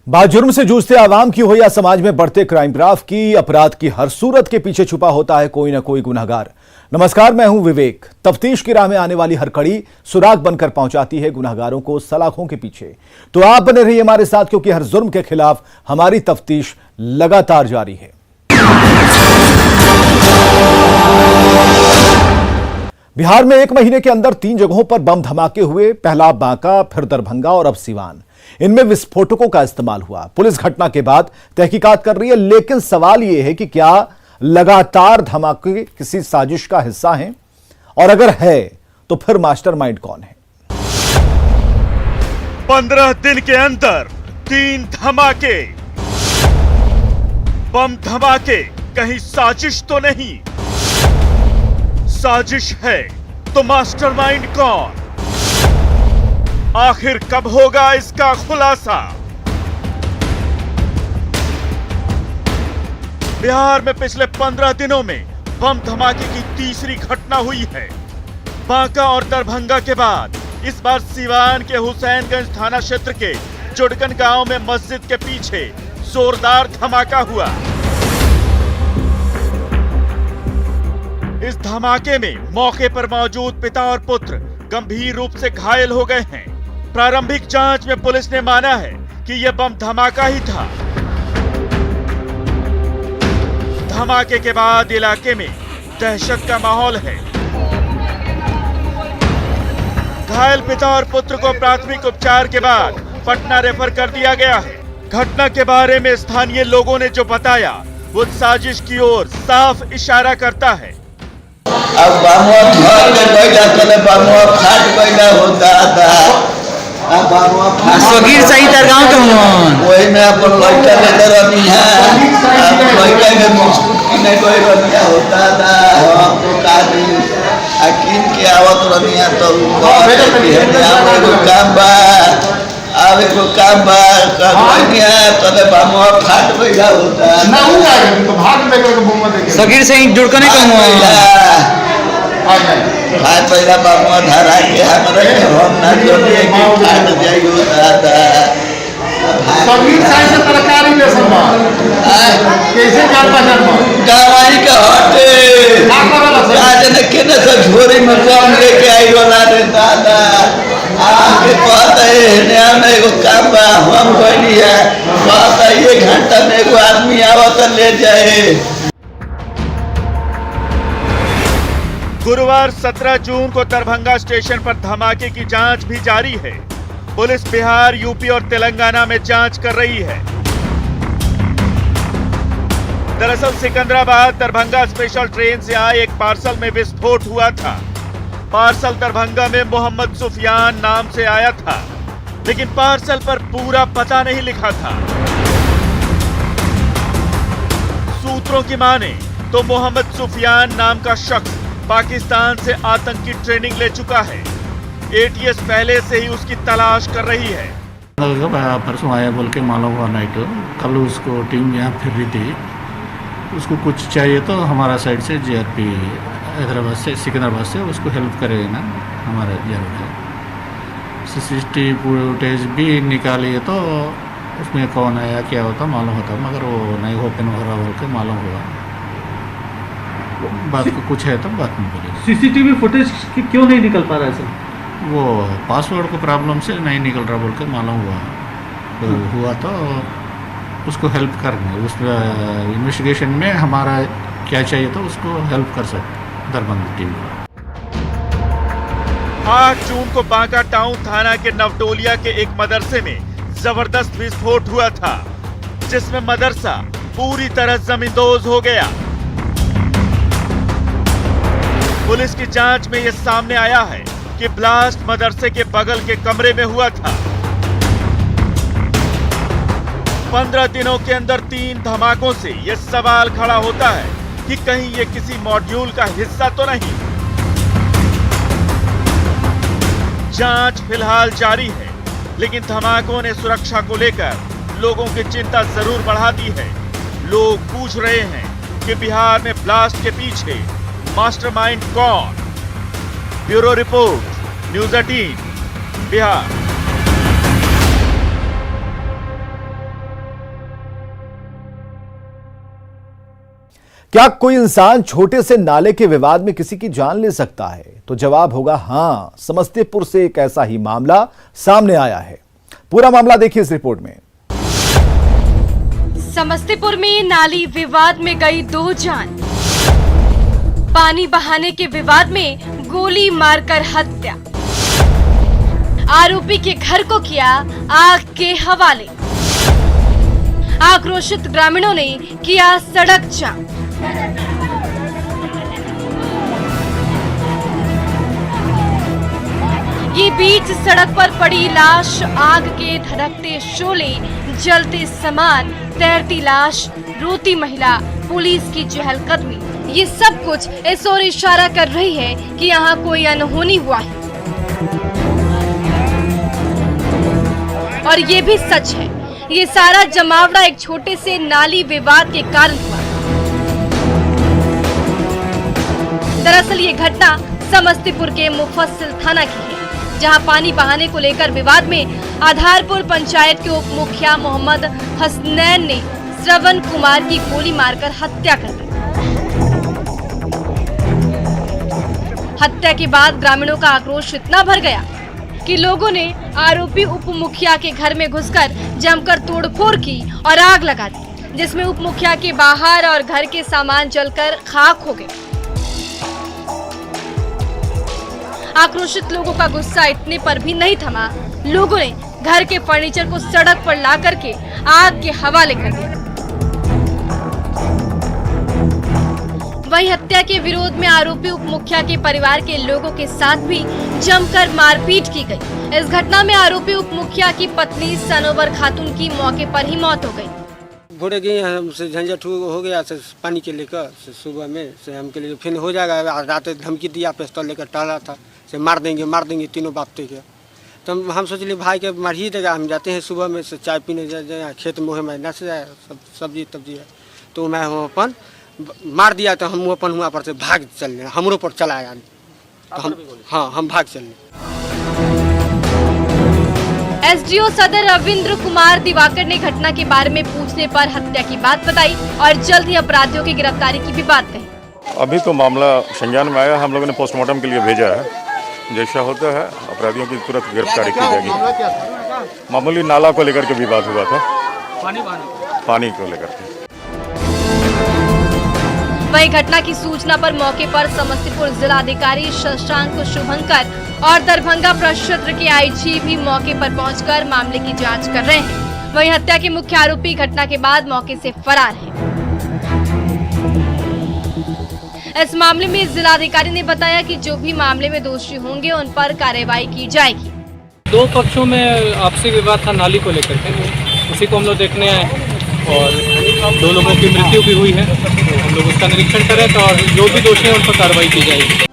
बाजुर्म से जूझते आवाम की हो या समाज में बढ़ते क्राइम ग्राफ की, अपराध की हर सूरत के पीछे छुपा होता है कोई ना कोई गुनहगार। नमस्कार, मैं हूं विवेक। तफ्तीश की राह में आने वाली हर कड़ी सुराग बनकर पहुंचाती है गुनहगारों को सलाखों के पीछे। तो आप बने रहिए हमारे साथ, क्योंकि हर जुर्म के खिलाफ हमारी तफ्तीश लगातार जारी है। बिहार में एक महीने के अंदर 3 जगहों पर बम धमाके हुए। पहला बांका, फिर दरभंगा और अब सिवान। इनमें विस्फोटकों का इस्तेमाल हुआ। पुलिस घटना के बाद तहकीकात कर रही है, लेकिन सवाल यह है कि क्या लगातार धमाके किसी साजिश का हिस्सा हैं? और अगर है तो फिर मास्टरमाइंड कौन है? 15 दिन के अंदर 3 धमाके। बम धमाके कहीं साजिश तो नहीं? साजिश है तो मास्टरमाइंड कौन? आखिर कब होगा इसका खुलासा? बिहार में पिछले 15 दिनों में बम धमाके की तीसरी घटना हुई है। बांका और दरभंगा के बाद इस बार सिवान के हुसैनगंज थाना क्षेत्र के जुड़कन गांव में मस्जिद के पीछे जोरदार धमाका हुआ। इस धमाके में मौके पर मौजूद पिता और पुत्र गंभीर रूप से घायल हो गए हैं। प्रारंभिक जांच में पुलिस ने माना है कि यह बम धमाका ही था। धमाके के बाद इलाके में दहशत का माहौल है। घायल पिता और पुत्र को प्राथमिक उपचार के बाद पटना रेफर कर दिया गया है। घटना के बारे में स्थानीय लोगों ने जो बताया वो साजिश की ओर साफ इशारा करता है। अब बामुआ घर में बैठा चले, बामुआ फाट बैठा होता था। अब बामुआ फाट सगीर सही तरगांव के हुन वही में अपन लड़का लेते रहनी है। अब लड़का में मुस्कुट नहीं कोई रनिया होता था। हम तो काजी अकीन के आवत रनिया तो एगो काम बा, अब एगो काम बा रनिया तले बामुआ फाट बैठा होता ना हो जाएगा तो भाग लेकर के बुम्मा देके सगीर सही जुड़कने के हुन फाट बैठा बामुआ धरा के हमारे हम ना जोड़िए कि फाट जाई होता था। सगीर साइड से तरकारी ले समा कैसे जाता जन्म गावाई का हटे ना करला से आज ने केने से झोरी में कम लेके आई वाला रे दादा। आके कहता है नया में एगो काम बा, हम गइली है कहता 1 घंटा में एगो आदमी आवत ले जाए। गुरुवार 17 जून को दरभंगा स्टेशन पर धमाके की जांच भी जारी है। पुलिस बिहार, यूपी और तेलंगाना में जांच कर रही है। दरअसल सिकंदराबाद दरभंगा स्पेशल ट्रेन से आए एक पार्सल में विस्फोट हुआ था। पार्सल दरभंगा में मोहम्मद सुफियान नाम से आया था, लेकिन पार्सल पर पूरा पता नहीं लिखा था। सूत्रों की माने तो मोहम्मद सुफियान नाम का शख्स पाकिस्तान से आतंकी ट्रेनिंग ले चुका है। एटीएस पहले से ही उसकी तलाश कर रही है। परसों आया बोल के मालूम हुआ नाइट, कल उसको टीम यहाँ फिर रही थी। उसको कुछ चाहिए तो हमारा साइड से जीआरपी हैदराबाद से, सिकंदराबाद से उसको हेल्प करेगा ना हमारा जीआरपी। सीसीटीवी फुटेज भी निकाली है तो उसमें कौन आया क्या होता मालूम होता, मगर वो नहीं ओपन हो रहा बोल के मालूम हुआ। बात को कुछ है तो बात नहीं बोले। सीसीटीवी फुटेज क्यों नहीं निकल पा रहा है सर? वो पासवर्ड को प्रॉब्लम से नहीं निकल रहा बोल के मालूम हुआ। तो हुआ तो उसको हेल्प करने, उस इन्वेस्टिगेशन में हमारा क्या चाहिए तो उसको हेल्प कर सकते दरभंगा टीम। 8 जून को बांका टाउन थाना के नवटोलिया के एक मदरसे में जबरदस्त विस्फोट हुआ था, जिसमें मदरसा पूरी तरह जमींदोज हो गया। पुलिस की जांच में यह सामने आया है कि ब्लास्ट मदरसे के बगल के कमरे में हुआ था। 15 दिनों के अंदर 3 धमाकों से यह सवाल खड़ा होता है कि कहीं ये किसी मॉड्यूल का हिस्सा तो नहीं। जांच फिलहाल जारी है, लेकिन धमाकों ने सुरक्षा को लेकर लोगों की चिंता जरूर बढ़ा दी है। लोग पूछ रहे हैं कि बिहार में ब्लास्ट के पीछे मास्टरमाइंड कौन? Bureau report, news 18 Bihar. क्या कोई इंसान छोटे से नाले के विवाद में किसी की जान ले सकता है? तो जवाब होगा हां। समस्तीपुर से एक ऐसा ही मामला सामने आया है। पूरा मामला देखिए इस रिपोर्ट में। समस्तीपुर में नाली विवाद में गई 2 जान। पानी बहाने के विवाद में गोली मारकर हत्या। आरोपी के घर को किया आग के हवाले। आक्रोशित ग्रामीणों ने किया सड़क जाम। ये बीच सड़क पर पड़ी लाश, आग के धधकते शोले, जलते सामान, तैरती लाश, रोती महिला, पुलिस की चहलकदमी, ये सब कुछ इस ओर इशारा कर रही है कि यहाँ कोई अनहोनी हुआ है। और ये भी सच है, ये सारा जमावड़ा एक छोटे से नाली विवाद के कारण हुआ। दरअसल ये घटना समस्तीपुर के मुफस्सिल थाना की है, जहां पानी बहाने को लेकर विवाद में आधारपुर पंचायत के उप मुखिया मोहम्मद हसनैन ने श्रवण कुमार की गोली मारकर हत्या कर दी। हत्या के बाद ग्रामीणों का आक्रोश इतना भर गया कि लोगों ने आरोपी उप मुखिया के घर में घुसकर जमकर तोड़फोड़ की और आग लगा दी, जिसमें उप मुखिया के बाहर और घर के सामान जलकर खाक हो गए। आक्रोशित लोगों का गुस्सा इतने पर भी नहीं थमा। लोगों ने घर के फर्नीचर को सड़क पर ला करके आग के हवाले कर दिया। वहीं हत्या के विरोध में आरोपी उप मुखिया के परिवार के लोगों के साथ भी जमकर मारपीट की गई। इस घटना में आरोपी उप मुखिया की पत्नी सनोवर खातून की मौके पर ही मौत हो गई। भोरे गए हमसे झंझट हो गया से पानी के लेकर, से सुबह में से हमके लिए फिर हो जाएगा। रात धमकी दिया, पिस्तौल लेकर टहला था, से मार देंगे तीनों बात थे। तो हम सोच लिए भाई के मार ही देगा। हम जाते हैं सुबह में से चाय पीने जाए, खेत मोहे में नस जाए, सब सब्जी तब्जी है। तो मैं अपन मार दिया, तो हम अपन हुआ पर से भाग चलने, हमरों पर चला आया। तो हम भाग चलने। एसडीओ सदर रविंद्र कुमार दिवाकर ने घटना के बारे में पूछने पर हत्या की बात बताई और जल्द ही अपराधियों की गिरफ्तारी की भी बात कही। अभी तो मामला संज्ञान में आया, हम लोगों ने पोस्टमार्टम के लिए भेजा है। जैसा होता है अपराधियों की तुरंत गिरफ्तारी की जाएगी। मामूली नाला को लेकर के विवाद हुआ था, पानी को लेकर के। वही घटना की सूचना पर मौके पर समस्तीपुर जिलाधिकारी शशांक शुभंकर और दरभंगा प्रक्षेत्र के आईजी भी मौके पर पहुंचकर मामले की जांच कर रहे हैं। वही हत्या के मुख्य आरोपी घटना के बाद मौके से फरार है। इस मामले में जिलाधिकारी ने बताया कि जो भी मामले में दोषी होंगे उन पर कार्रवाई की जाएगी। 2 पक्षों में आपसी विवाद था नाली को लेकर के, उसी को हम लोग देखने आए और 2 लोगों की मृत्यु भी हुई है। तो हम लोग उसका निरीक्षण करें और जो भी दोषी हैं उन पर कार्रवाई की जाएगी।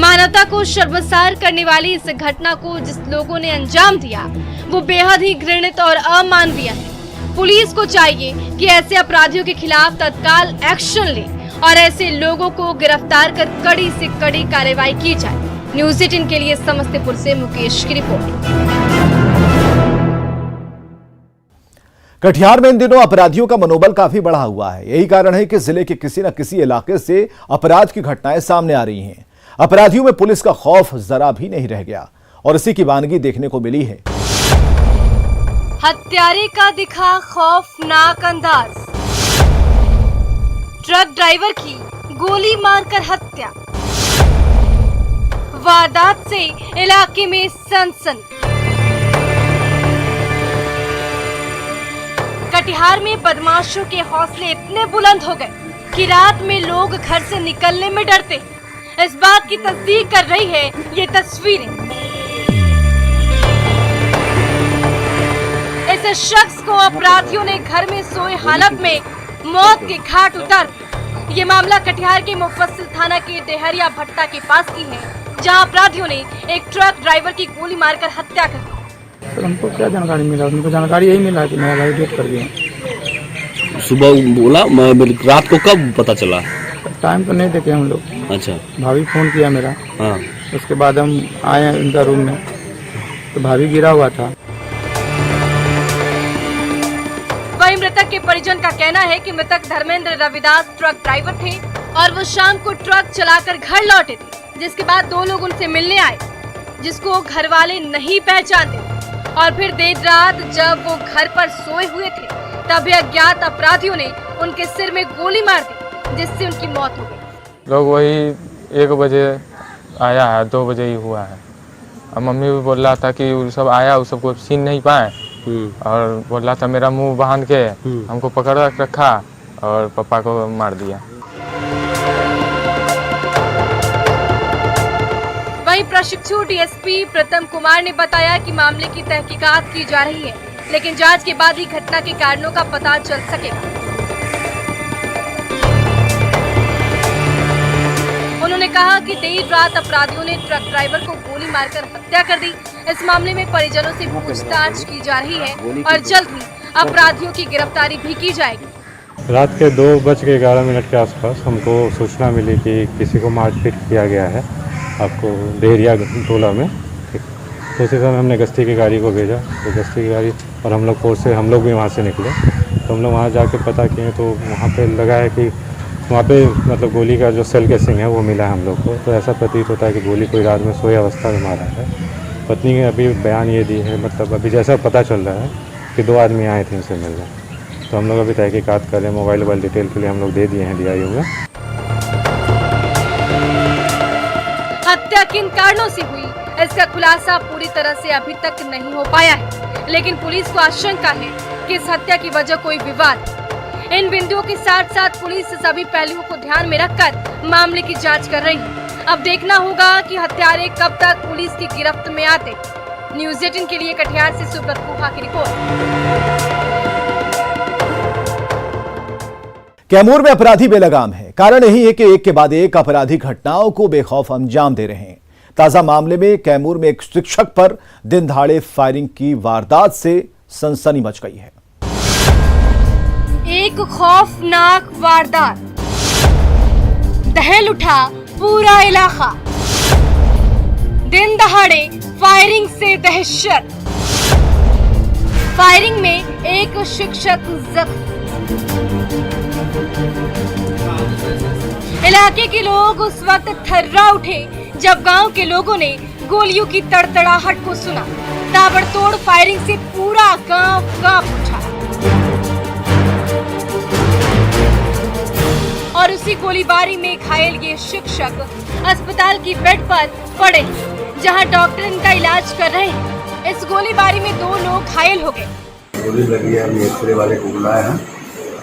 मानवता को शर्मसार करने वाली इस घटना को जिस लोगों ने अंजाम दिया वो बेहद ही घृणित और अमानवीय है। पुलिस को चाहिए कि ऐसे अपराधियों के खिलाफ तत्काल एक्शन ले और ऐसे लोगों को गिरफ्तार कर कड़ी से कड़ी कार्रवाई की जाए। न्यूज़ 18 के लिए समस्तीपुर से मुकेश की रिपोर्ट। कटिहार में इन दिनों अपराधियों का मनोबल काफी बढ़ा हुआ है। यही कारण है कि जिले के किसी न किसी इलाके से अपराध की घटनाएं सामने आ रही हैं। अपराधियों में पुलिस का खौफ जरा भी नहीं रह गया और इसी की वानगी देखने को मिली है। हत्यारे का दिखा खौफनाक अंदाज, ट्रक ड्राइवर की गोली मारकर हत्या। वारदात से इलाके में सनसनी। कटिहार में बदमाशों के हौसले इतने बुलंद हो गए कि रात में लोग घर से निकलने में डरते हैं। इस बात की तस्दीक कर रही है ये तस्वीरें। इस शख्स को अपराधियों ने घर में सोए हालत में मौत के घाट उतार दिया। ये मामला कटिहार के मुफस्सिल थाना के डेहरिया भट्टा के पास की है, जहां अपराधियों ने एक ट्रक ड्राइवर की गोली मारकर हत्या कर दी। सर हमको क्या जानकारी मिला? उनको जानकारी यही मिला कि मेरा भाई डेथ कर गया। सुबह बोला, रात को कब पता चला? टाइम तो नहीं देखे हम लोग। अच्छा। भाभी फोन किया मेरा। हाँ। उसके बाद हम आए उनका रूम में तो भाभी गिरा हुआ था। वही मृतक के परिजन का कहना है कि मृतक धर्मेंद्र रविदास ट्रक ड्राइवर थे और वो शाम को ट्रक चलाकर घर लौटे थे, जिसके बाद दो लोग उनसे मिलने आए, जिसको घर वाले नहीं पहचानते। और फिर देर रात जब वो घर पर सोए हुए थे, तभी अज्ञात अपराधियों ने उनके सिर में गोली मार दी, जिससे उनकी मौत हो गई। लोग वही 1 बजे आया है, 2 बजे ही हुआ है। और मम्मी भी बोल रहा था कि वो सब आया, वो सबको छीन नहीं पाए, और बोल रहा था मेरा मुंह बांध के हमको पकड़ रखा और पापा को मार दिया। वहीं प्रशिक्षु डीएसपी प्रथम कुमार ने बताया कि मामले की तहकीकात की जा रही है, लेकिन जांच के बाद ही घटना के कारणों का पता चल सकेगा। उन्होंने कहा कि देर रात अपराधियों ने ट्रक ड्राइवर को गोली मारकर हत्या कर दी। इस मामले में परिजनों से पूछताछ की जा रही है और जल्द ही अपराधियों की गिरफ्तारी भी की जाएगी। रात के 2:11 के आसपास हमको सूचना मिली कि किसी को मारपीट किया गया है आपको डेहरिया टोला में। तो उसी समय हमने गश्ती की गाड़ी को भेजा, तो गश्ती की गाड़ी और हम लोग फोर्स से हम लोग भी वहाँ से निकले। तो हम लोग वहाँ जाके पता किए तो वहाँ पे लगा है कि वहाँ पे मतलब गोली का जो सेल केसिंग है वो मिला है हम लोग को। तो ऐसा प्रतीत होता है कि गोली कोई रात में सोई अवस्था में मारा है। पत्नी ने अभी बयान ये दी है, मतलब अभी जैसा पता चल रहा है कि 2 आदमी आए थे उनसे मिलने। तो हम लोग अभी तहकीकात कर रहे हैं, मोबाइल डिटेल के लिए हम लोग दे दिए हैं DIU में। हत्या किन कारणों से हुई, इसका खुलासा पूरी तरह से अभी तक नहीं हो पाया है, लेकिन पुलिस को आशंका है कि इस हत्या की वजह कोई विवाद है। इन बिंदुओं के साथ साथ पुलिस सभी पहलुओं को ध्यान में रखकर मामले की जांच कर रही है। अब देखना होगा कि हत्यारे कब तक पुलिस की गिरफ्त में आते। न्यूज़ 18 के लिए कटिहार से सुब्रत गुहा की रिपोर्ट। कैमूर में अपराधी बेलगाम है। कारण यही है कि एक के बाद एक अपराधी घटनाओं को बेखौफ अंजाम दे रहे हैं। ताजा मामले में कैमूर में एक शिक्षक पर दिन दहाड़े फायरिंग की वारदात से सनसनी मच गई है। एक खौफनाक वारदात, दहल उठा पूरा इलाका। दिन दहाड़े फायरिंग से दहशत। फायरिंग में एक शिक्षक जख्मी। इलाके के लोग उस वक्त थर्रा उठे जब गांव के लोगों ने गोलियों की तड़तड़ाहट को सुना। ताबड़तोड़ फायरिंग से पूरा गांव कांप उठा और उसी गोलीबारी में घायल ये शिक्षक अस्पताल की बेड पर पड़े, जहां डॉक्टर इनका इलाज कर रहे हैं। इस गोलीबारी में 2 लोग घायल हो गए। गोली लगी है, अभी एक्सरे वाले को बुलाया है,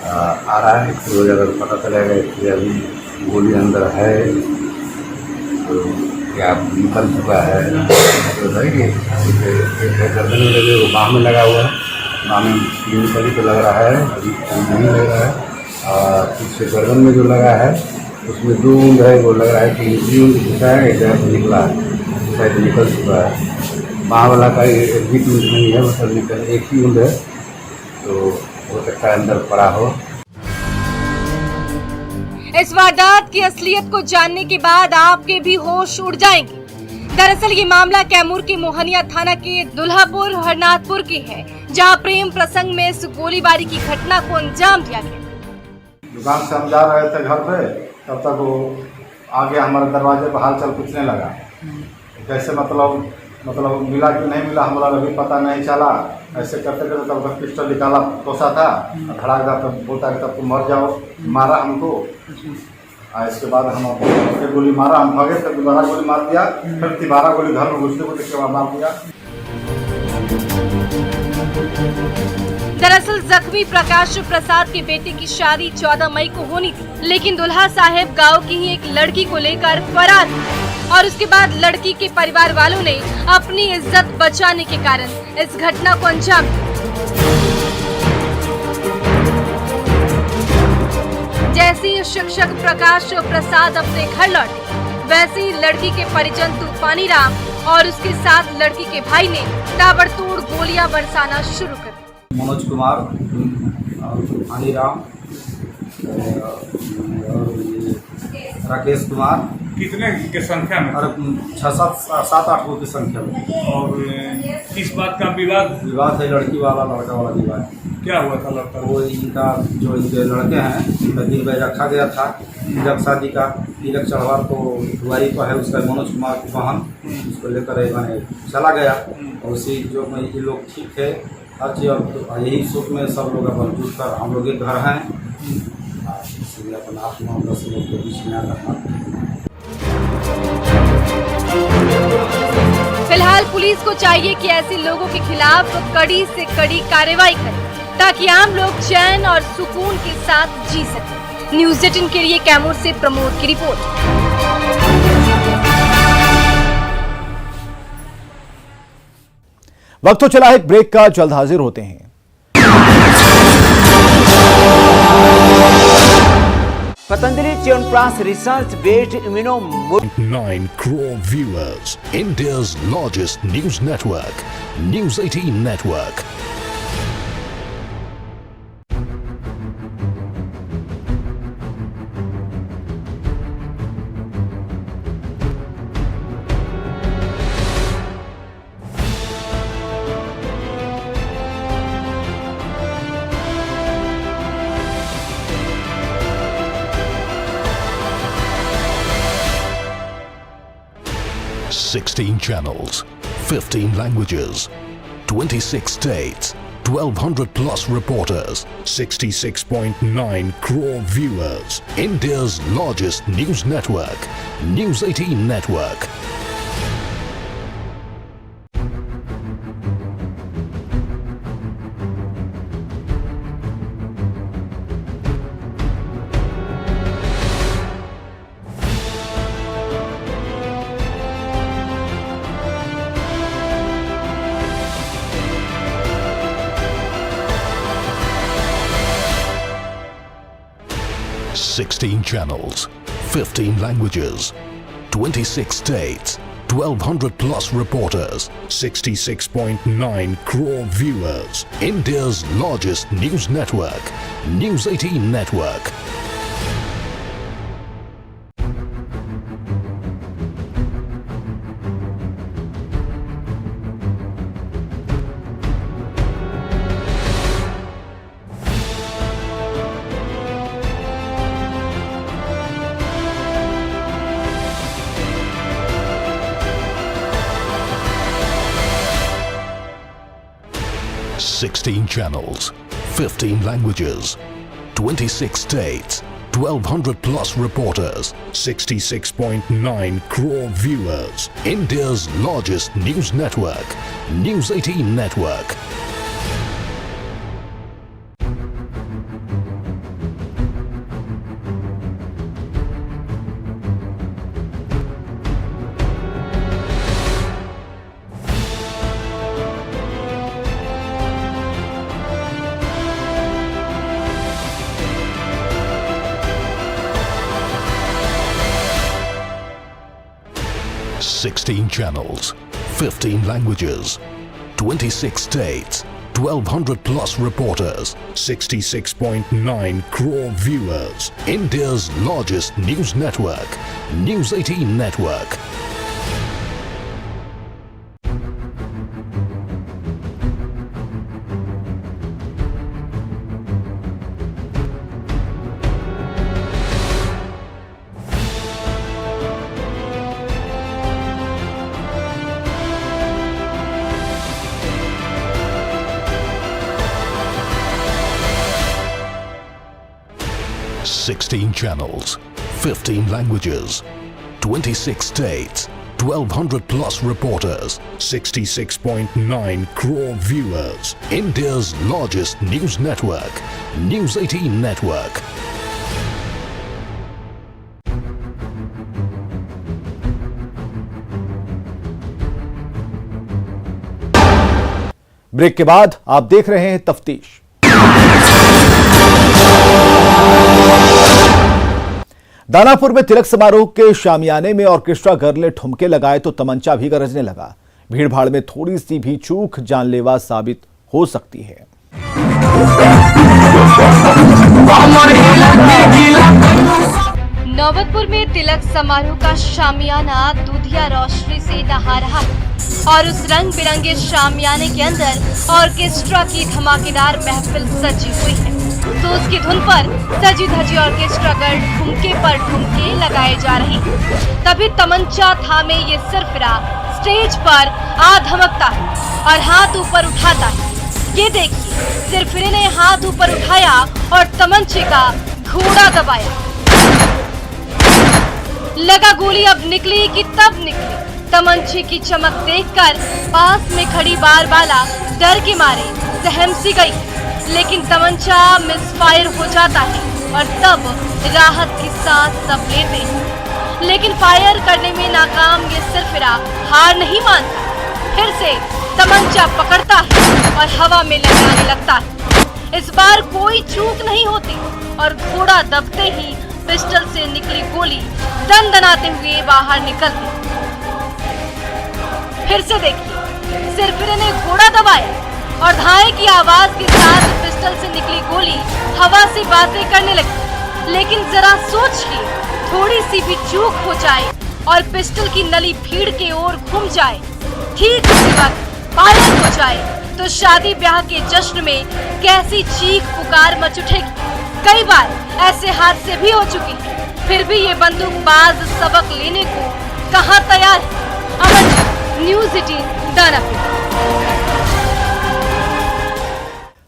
आ रहा है, एक्सरे हो जाएगा तो पता चलेगा। एक्सरे अभी गोली अंदर है तो क्या निकल चुका है तो रहेगी। गर्दन में लगे, वो बाँह में लगा हुआ है, बाँह में क्लिनिकली तो लग रहा है, अभी नहीं लग रहा है। और पीछे गर्दन में जो लगा है उसमें 2 ऊँद है, वो लग रहा है कि घुसा है, जहाँ निकला है, शायद निकल चुका है। बाँह वाला का एक भी ऊँद नहीं है, मतलब निकल एक ही ऊँद है, तो हो सकता है अंदर पड़ा हो। इस वारदात की असलियत को जानने के बाद आपके भी होश उड़ जाएंगे। दरअसल ये मामला कैमूर के मोहनिया थाना के दुल्हापुर हरनाथपुर की है, जहां प्रेम प्रसंग में इस गोलीबारी की घटना को अंजाम दिया गया। दुकान से हम जा रहे थे घर पे, तब तक वो आगे हमारे दरवाजे पर हालचाल पूछने लगा। कैसे मतलब मिला कि नहीं मिला हमारा अभी पता नहीं चला। ऐसे करते करते तब तक पिस्टल निकाला, तोसा था, धड़ाकेदार तब बोलता है तब तुम मर जाओ, मारा हमको। इसके बाद हम गोली मारा, हम भागे, तब दोबारा गोली मार दिया, फिर 12 गोली घर में घुसने को देखते मार दिया। दरअसल जख्मी प्रकाश प्रसाद के बेटे की शादी 14 मई को होनी थी, लेकिन दुल्हा साहब गांव की ही एक लड़की को लेकर फरार थे और उसके बाद लड़की के परिवार वालों ने अपनी इज्जत बचाने के कारण इस घटना को अंजाम दिया। जैसे ही शिक्षक प्रकाश प्रसाद अपने घर लौटे, वैसे ही लड़की के परिजन तूफानी राम और उसके साथ लड़की के भाई ने ताबड़तोड़ गोलियां बरसाना शुरू कर दी। मनोज कुमार, तूफानी राम, राकेश कुमार कितने की संख्या में? और 6-7-8 लोग की संख्या में। और किस बात का विवाद? विवाद है लड़की वाला लड़का वाला विवाद। क्या हुआ था लड़का? वो इनका जो इनके लड़के हैं इनका दिन में रखा गया था तिलक शादी का। तिलक चढ़वा तो दुआरी पर है उसका मनोज कुमार की बहन, उसको लेकर मैंने चला गया। और उसी जो ये लोग ठीक है हर चीज़, और यही शोक में सब लोग अपन जुट कर हम लोग एक घर हैं, इसलिए अपन 8-9-10 लोग के बीच में आकर। फिलहाल पुलिस को चाहिए कि ऐसे लोगों के खिलाफ कड़ी से कड़ी कार्रवाई करे ताकि आम लोग चैन और सुकून के साथ जी सकें। न्यूज़ 18 के लिए कैमूर से प्रमोद की रिपोर्ट। वक्त तो चला है एक ब्रेक का, जल्द हाजिर होते हैं। Patanjali Chyawanprash research-based 9 crore viewers, India's largest news network, News 18 Network. Sixteen channels, 15 languages, 26 states, 1,200 plus reporters, 66.9 crore viewers, India's largest news network, News 18 Network. Sixteen channels, 15 languages, 26 states, 1,200 plus reporters, 66.9 crore viewers, India's largest news network, News 18 Network. Sixteen channels, 15 languages, 26 states, 1,200 plus reporters, 66.9 crore viewers, India's largest news network, News 18 Network. Sixteen channels, 15 languages, 26 states, 1,200 plus reporters, 66.9 crore viewers, India's largest news network, News 18 Network. Sixteen channels, 15 languages, 26 states, 1,200 plus reporters, 66.9 crore viewers, India's largest news network, News 18 Network. Break के बाद आप देख रहे हैं तफ्तीश। दानापुर में तिलक समारोह के शामियाने में ऑर्केस्ट्रा गर्ल ने ठुमके लगाए तो तमंचा भी गरजने लगा। भीड़ भाड़ में थोड़ी सी भी चूक जानलेवा साबित हो सकती है। नौबतपुर में तिलक समारोह का शामियाना दूधिया रोशनी से नहा रहा है और उस रंग बिरंगे शामियाने के अंदर ऑर्केस्ट्रा की धमाकेदार महफिल सजी हुई है। तो उसकी धुन पर सजी धजी ऑर्केस्ट्रा गर्ल ठुमके पर ठुमके लगाए जा रही है। तभी तमंचा थामे ये सिरफिरा स्टेज पर आ धमकता है और हाथ ऊपर उठाता है। ये देखिए, सिरफिरे ने हाथ ऊपर उठाया और तमंचे का घोड़ा दबाया। लगा गोली अब निकली कि तब निकली। तमंचे की चमक देखकर पास में खड़ी बारबाला डर के मारे सहम सी गई, लेकिन तमंचा मिसफायर हो जाता है और तब राहत की सांस सब लेते हैं। लेकिन फायर करने में नाकाम ये सिरफिरा हार नहीं मानता, फिर से तमंचा पकड़ता है और हवा में लहराने लगता है। इस बार कोई चूक नहीं होती और घोड़ा दबते ही पिस्टल से निकली गोली दनदनाते हुए बाहर निकलती। फिर से देखिए, सिरफिरे ने घोड़ा दबाया और धाए की आवाज के साथ पिस्टल से निकली गोली हवा से बातें करने लगी। लेकिन जरा सोचिए, थोड़ी सी भी चूक हो जाए और पिस्टल की नली भीड़ के ओर घूम जाए, ठीक उसी वक्त फायर हो जाए तो शादी ब्याह के जश्न में कैसी चीख पुकार मच उठेगी। कई बार ऐसे हादसे भी हो चुके हैं, फिर भी ये बंदूकबाज सबक लेने को कहां तैयार है। अमन, न्यूज़ 18 दानापुर।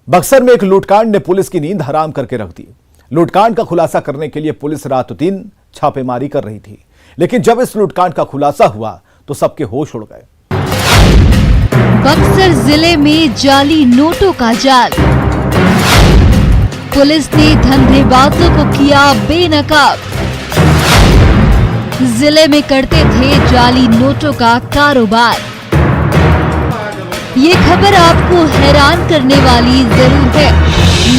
बक्सर में एक लूटकांड ने पुलिस की नींद हराम करके रख दी। लूटकांड का खुलासा करने के लिए पुलिस रात दिन छापेमारी कर रही थी, लेकिन जब इस लूटकांड का खुलासा हुआ तो सबके होश उड़ गए। बक्सर जिले में जाली नोटों का जाल। पुलिस ने धंधेबाजों को किया बेनकाब। जिले में करते थे जाली नोटों का कारोबार। ये खबर आपको हैरान करने वाली जरूर है,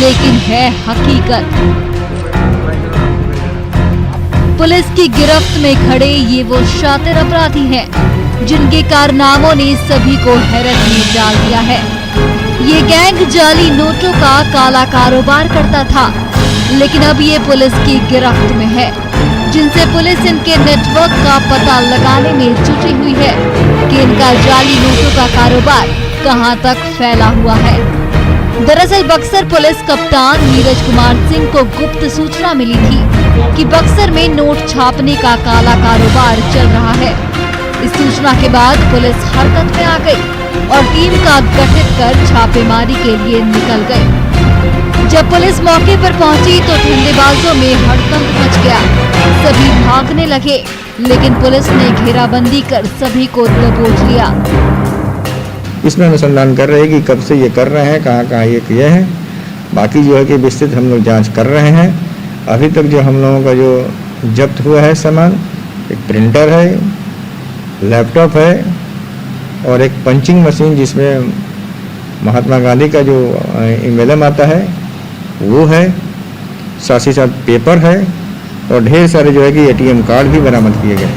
लेकिन है हकीकत। पुलिस की गिरफ्त में खड़े ये वो शातिर अपराधी हैं, जिनके कारनामों ने सभी को हैरत में डाल दिया है। ये गैंग जाली नोटों का काला कारोबार करता था, लेकिन अब ये पुलिस की गिरफ्त में है, जिनसे पुलिस इनके नेटवर्क का पता लगाने में जुटी हुई है कि इनका जाली नोटों का कारोबार कहां तक फैला हुआ है। दरअसल बक्सर पुलिस कप्तान नीरज कुमार सिंह को गुप्त सूचना मिली थी कि बक्सर में नोट छापने का काला कारोबार चल रहा है। इस सूचना के बाद पुलिस हरकत में आ गई और टीम का गठित कर छापेमारी के लिए निकल गई। जब पुलिस मौके पर पहुंची तो धंधेबाजों में हड़कंप मच गया। सभी भागने लगे, लेकिन पुलिस ने घेराबंदी कर सभी को दबोच लिया। इसमें अनुसंधान कर रहे हैं कि कब से ये कर रहे हैं, कहाँ कहाँ ये किए हैं। बाकी जो है कि विस्तृत हम लोग जांच कर रहे हैं। अभी तक जो हम लोगों का जो जब्त हुआ है सामान, एक प्रिंटर है, लैपटॉप है और एक पंचिंग मशीन जिसमें महात्मा गांधी का जो एम्बलम आता है वो है, साथ ही साथ पेपर है और ढेर सारे जो है कि एटीएम कार्ड भी बरामद किए गए।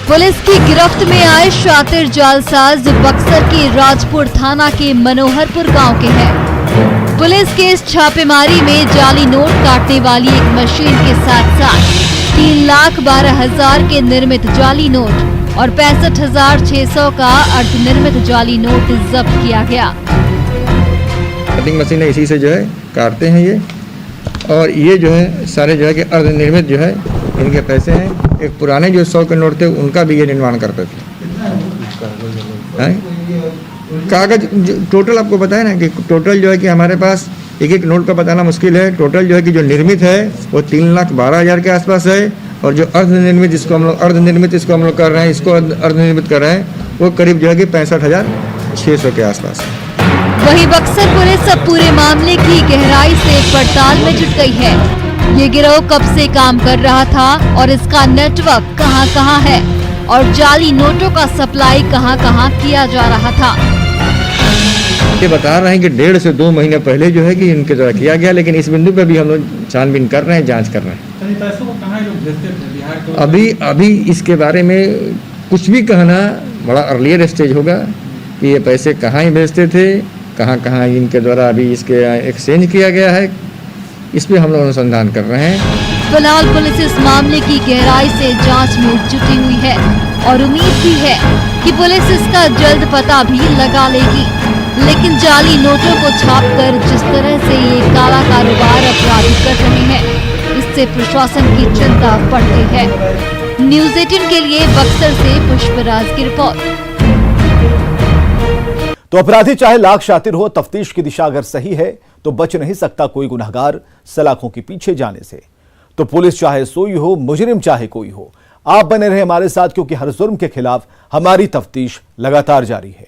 पुलिस की गिरफ्त में आए शातिर जालसाज बक्सर के राजपुर थाना के मनोहरपुर गांव के हैं। पुलिस के इस छापेमारी में जाली नोट काटने वाली एक मशीन के साथ साथ 3,12,000 के निर्मित जाली नोट और 65,600 का अर्धनिर्मित जाली नोट जब्त किया गया। कटिंग मशीन है, इसी से जो है काटते हैं ये, और ये जो है सारे जो है कि अर्धनिर्मित जो है इनके पैसे हैं। एक पुराने जो 100 के नोट थे उनका भी ये निर्माण करते थे। कागज टोटल आपको बताया ना कि टोटल जो है कि हमारे पास एक एक नोट का बताना मुश्किल है। टोटल जो है कि जो निर्मित है वो 3,12,000 के आसपास है, और जो अर्धनिर्मित जिसको हम लोग अर्धनिर्मित इसको हम लोग कर रहे हैं, इसको अर्धनिर्मित कर रहे हैं, वो करीब जो है कि 65,600 के आसपास है। वहीं बक्सर पुलिस अब पूरे मामले की गहराई से पड़ताल में जुट गई है। ये गिरोह कब से काम कर रहा था और इसका नेटवर्क कहां-कहां है और जाली नोटों का सप्लाई कहां-कहां किया जा रहा था। ये बता रहे हैं कि 1.5 से 2 महीने पहले जो है कि इनके द्वारा किया गया, लेकिन इस बिंदु पे भी हम लोग छानबीन कर रहे हैं, जांच कर रहे हैं। पैसों को कहां लोग भेजते थे बिहार को? अभी इसके बारे में कुछ भी कहना बड़ा अर्लियर स्टेज होगा कि ये पैसे कहाँ ही भेजते थे, कहाँ इनके द्वारा अभी इसके एक्सचेंज किया गया है। इस पर हम लोग अनुसंधान कर रहे हैं। फिलहाल पुलिस इस मामले की गहराई से जांच में जुटी हुई है और उम्मीद भी है कि पुलिस इसका जल्द पता भी लगा लेगी। लेकिन जाली नोटों को छापकर जिस तरह से ये काला कारोबार अपराधी कर रहे हैं, इससे प्रशासन की चिंता बढ़ती है। न्यूज़ 18 के लिए बक्सर से पुष्पराज की रिपोर्ट। तो अपराधी चाहे लाख शातिर हो, तफ्तीश की दिशा अगर सही है तो बच नहीं सकता कोई गुनहगार सलाखों के पीछे जाने से। तो पुलिस चाहे सोई हो, मुजरिम चाहे कोई हो, आप बने रहे हमारे साथ, क्योंकि हर जुर्म के खिलाफ हमारी तफ्तीश लगातार जारी है।